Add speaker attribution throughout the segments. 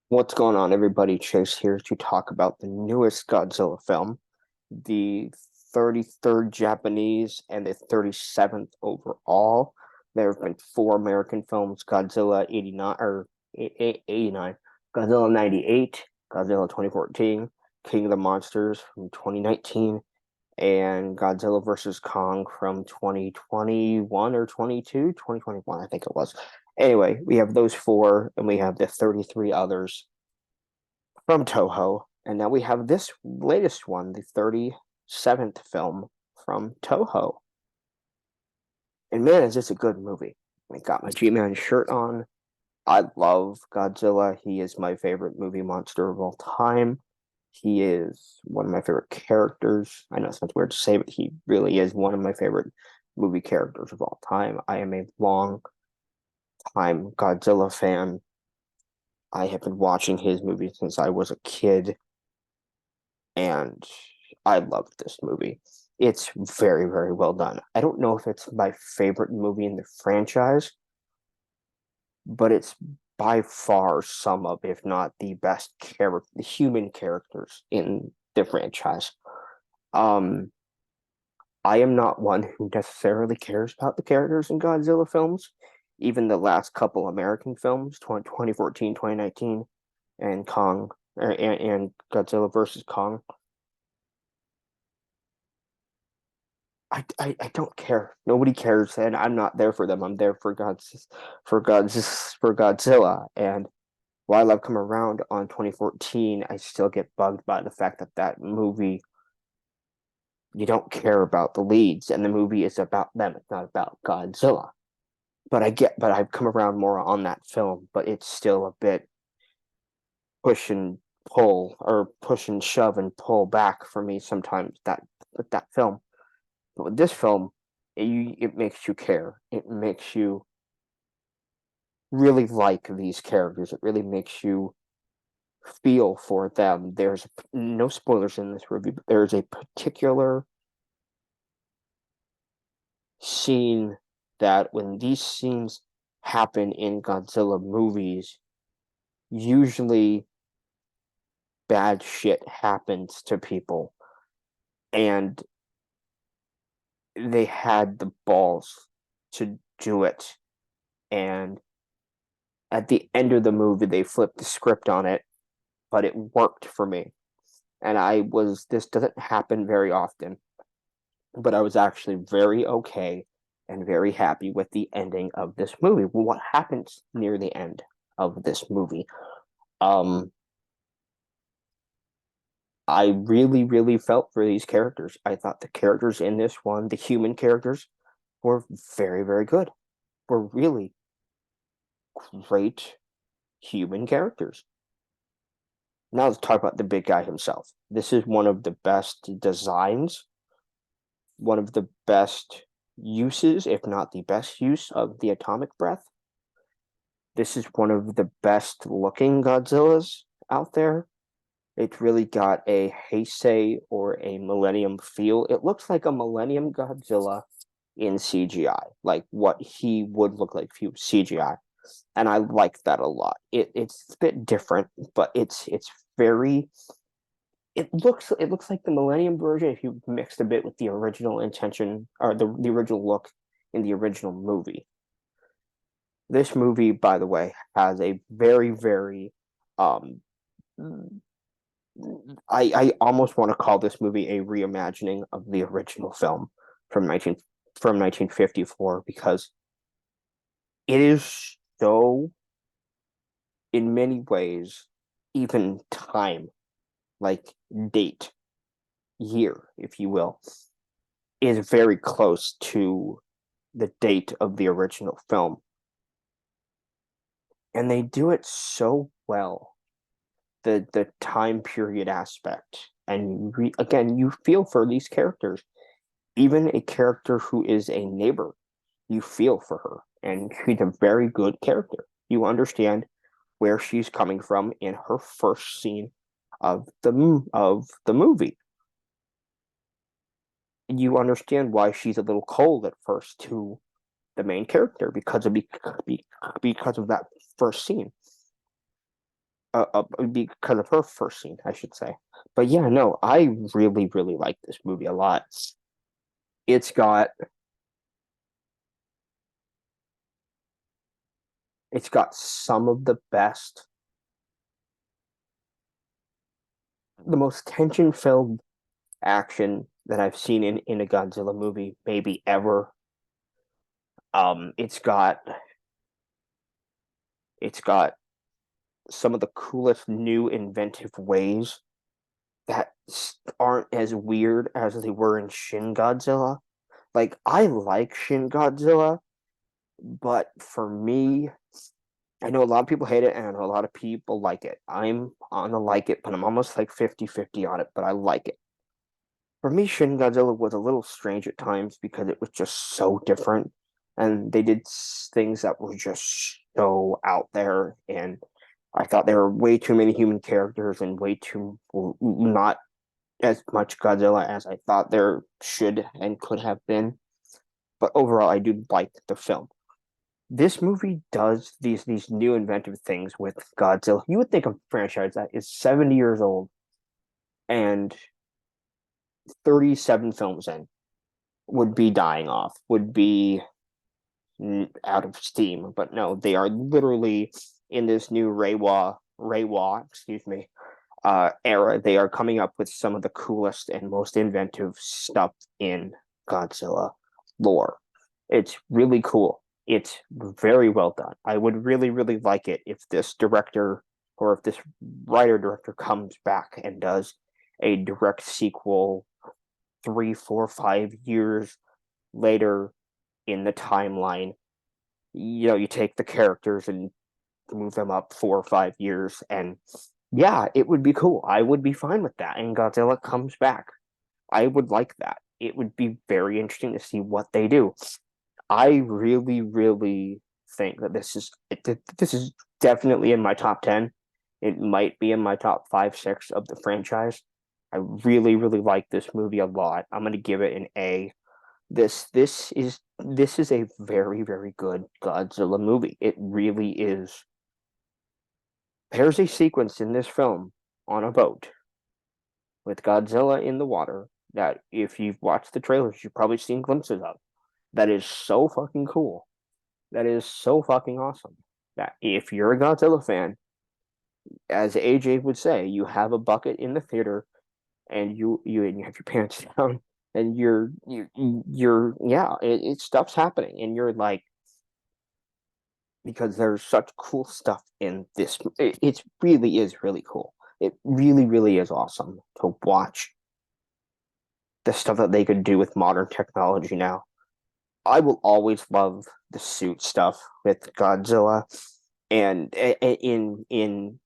Speaker 1: What's going on, everybody? Chase here to talk about the newest Godzilla film, the 33rd Japanese and the 37th overall. There have been four American films: Godzilla 89 or 89, Godzilla 98, Godzilla 2014, King of the Monsters from 2019, and Godzilla vs. Kong from 2021 or 2021, I think it was. Anyway, we have those four, and we have the 33 others from Toho. And now we have this latest one, the 37th film from Toho. And man, is this a good movie. I got my G-Man shirt on. I love Godzilla. He is my favorite movie monster of all time. He is one of my favorite characters. I know it sounds weird to say, but he really is one of my favorite movie characters of all time. I am a long time Godzilla fan. I have been watching his movies since I was a kid, and I loved this movie. It's very, very well done. I don't know if it's my favorite movie in the franchise, but it's by far some of, if not the best character, the human characters in the franchise. Um, I am not one who necessarily cares about the characters in Godzilla films. Even the last couple American films, 2014, 2019, and Kong, and Godzilla versus Kong, I don't care. Nobody cares, and I'm not there for them. I'm there for Godzilla. And while I've come around on 2014, I still get bugged by the fact that that movie, you don't care about the leads, and the movie is about them. It's not about Godzilla. But I've come around more on that film, but it's still a bit push and pull, or push and shove and pull back for me sometimes, that with that film. But with this film, it makes you care. It makes you really like these characters. It really makes you feel for them. There's no spoilers in this review, but there's a particular scene that when these scenes happen in Godzilla movies, usually bad shit happens to people. And they had the balls to do it. And at the end of the movie, they flipped the script on it, but it worked for me. And this doesn't happen very often, but I was actually very okay and very happy with the ending of this movie. What happens near the end of this movie? Um, I really, really felt for these characters. I thought the characters in this one, the human characters, were very, very good. Were really great human characters. Now let's talk about the big guy himself. This is one of the best designs, one of the best uses, if not the best use, of the atomic breath. This is one of the best looking Godzillas out there. It's really got a Heisei or a Millennium feel. It looks like a Millennium Godzilla in CGI, like what he would look like if he was CGI. And I like that a lot. It's a bit different, but it's very it looks like the Millennium version if you mixed a bit with the original intention, or the original look in the original movie. This movie, by the way, has a very, very um I almost want to call this movie a reimagining of the original film from 1954, because it is so, in many ways, even time, like date, year, if you will, is very close to the date of the original film. And they do it so well, the time period aspect. And again, you feel for these characters. Even a character who is a neighbor, you feel for her. And she's a very good character. You understand where she's coming from in her first scene of the movie. You understand why she's a little cold at first to the main character because of that first scene. because of her first scene, I should say. But yeah, no, I really, really like this movie a lot. It's got it's got some of the most tension-filled action that I've seen in a Godzilla movie, maybe ever. It's got some of the coolest new inventive ways that aren't as weird as they were in Shin Godzilla. Like, I like Shin Godzilla, but for me, I know a lot of people hate it and I know a lot of people like it. I'm on the like it, but I'm almost like 50-50 on it, but I like it. For me, Shin Godzilla was a little strange at times because it was just so different. And they did things that were just so out there. And I thought there were way too many human characters and way too not as much Godzilla as I thought there should and could have been. But overall, I do like the film. This movie does these new inventive things with Godzilla. You would think a franchise that is 70 years old and 37 films in would be dying off, would be out of steam. But no, they are literally in this new excuse me, era. They are coming up with some of the coolest and most inventive stuff in Godzilla lore. It's really cool. It's very well done. I would really, really like it if this director or if this writer director comes back and does a direct sequel 3, 4, 5 years later in the timeline. You know, you take the characters and move them up 4 or 5 years, and yeah, it would be cool. I would be fine with that. And Godzilla comes back. I would like that. It would be very interesting to see what they do. I really, really think that this is definitely in my top 10. It might be in my top 5, 6 of the franchise. I really, really like this movie a lot. I'm gonna give it an A. This is a very, very good Godzilla movie. It really is. There's a sequence in this film on a boat with Godzilla in the water that if you've watched the trailers, you've probably seen glimpses of. That is so fucking cool. That is so fucking awesome. That if you're a Godzilla fan, as AJ would say, you have a bucket in the theater and you have your pants down and you're yeah, stuff's happening and you're like because there's such cool stuff in this. It really is really cool. It really, really is awesome to watch the stuff that they could do with modern technology now. I will always love the suit stuff with Godzilla, and in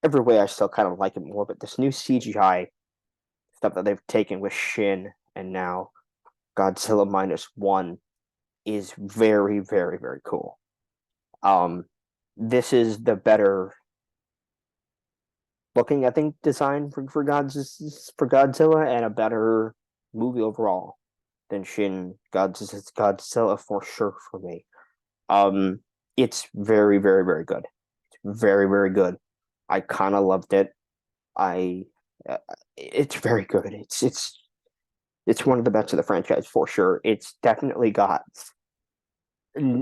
Speaker 1: every way, I still kind of like it more. But this new CGI stuff that they've taken with Shin and now Godzilla -1 is very, very, very cool. Um, this is the better looking, I think, design for Godzilla and a better movie overall than Shin Godzilla for sure for me. Um, it's very, very, very good. It's very, very good. I kind of loved it. I it's very good. It's one of the best of the franchise for sure. It's definitely got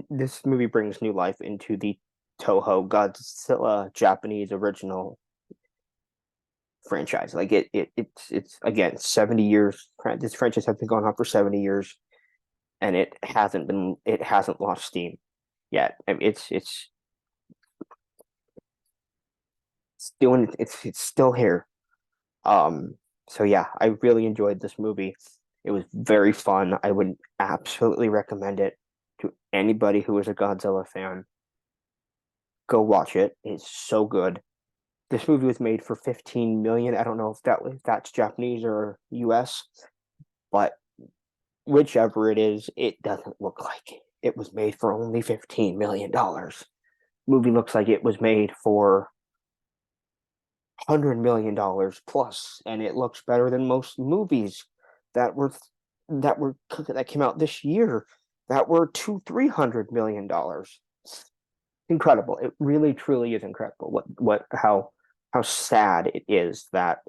Speaker 1: this movie brings new life into the Toho Godzilla Japanese original franchise. Like it's again 70 years. This franchise has been going on for 70 years, and it hasn't lost steam yet. I mean, it's still here. Um, so yeah, I really enjoyed this movie. It was very fun. I would absolutely recommend it to anybody who is a Godzilla fan. Go watch it. It's so good. This movie was made for 15 million. I don't know if that's Japanese or US, but whichever it is, it doesn't look like it was made for only $15 million. Movie looks like it was made for $100 million plus, and it looks better than most movies that were that came out this year that were $200-300 million. incredible. It really truly is incredible what how sad it is that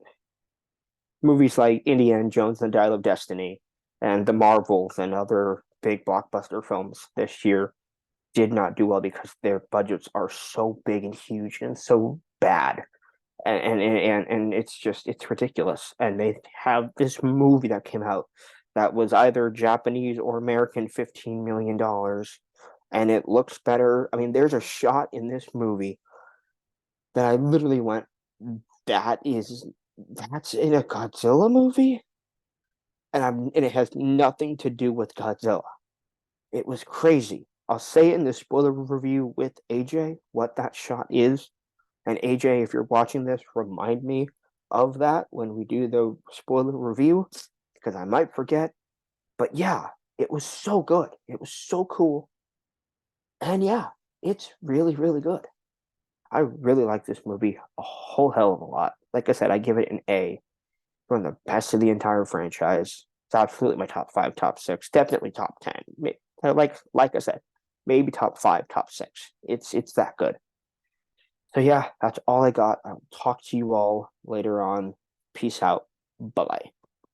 Speaker 1: movies like Indiana Jones and the Dial of Destiny and the Marvels and other big blockbuster films this year did not do well because their budgets are so big and huge and so bad. And it's just it's ridiculous. And they have this movie that came out that was either Japanese or American $15 million, and it looks better. I mean, there's a shot in this movie that I literally went, that is that's in a Godzilla movie, and it has nothing to do with Godzilla. It was crazy. I'll say it in the spoiler review with AJ what that shot is. And AJ, if you're watching this, remind me of that when we do the spoiler review, because I might forget. But yeah, it was so good. It was so cool. And yeah, it's really, really good. I really like this movie a whole hell of a lot. Like I said, I give it an A. One of the best of the entire franchise. It's absolutely my top five, top six, definitely top 10. Like I said, maybe top five, top six. It's that good. So yeah, that's all I got. I'll talk to you all later on. Peace out. Bye bye.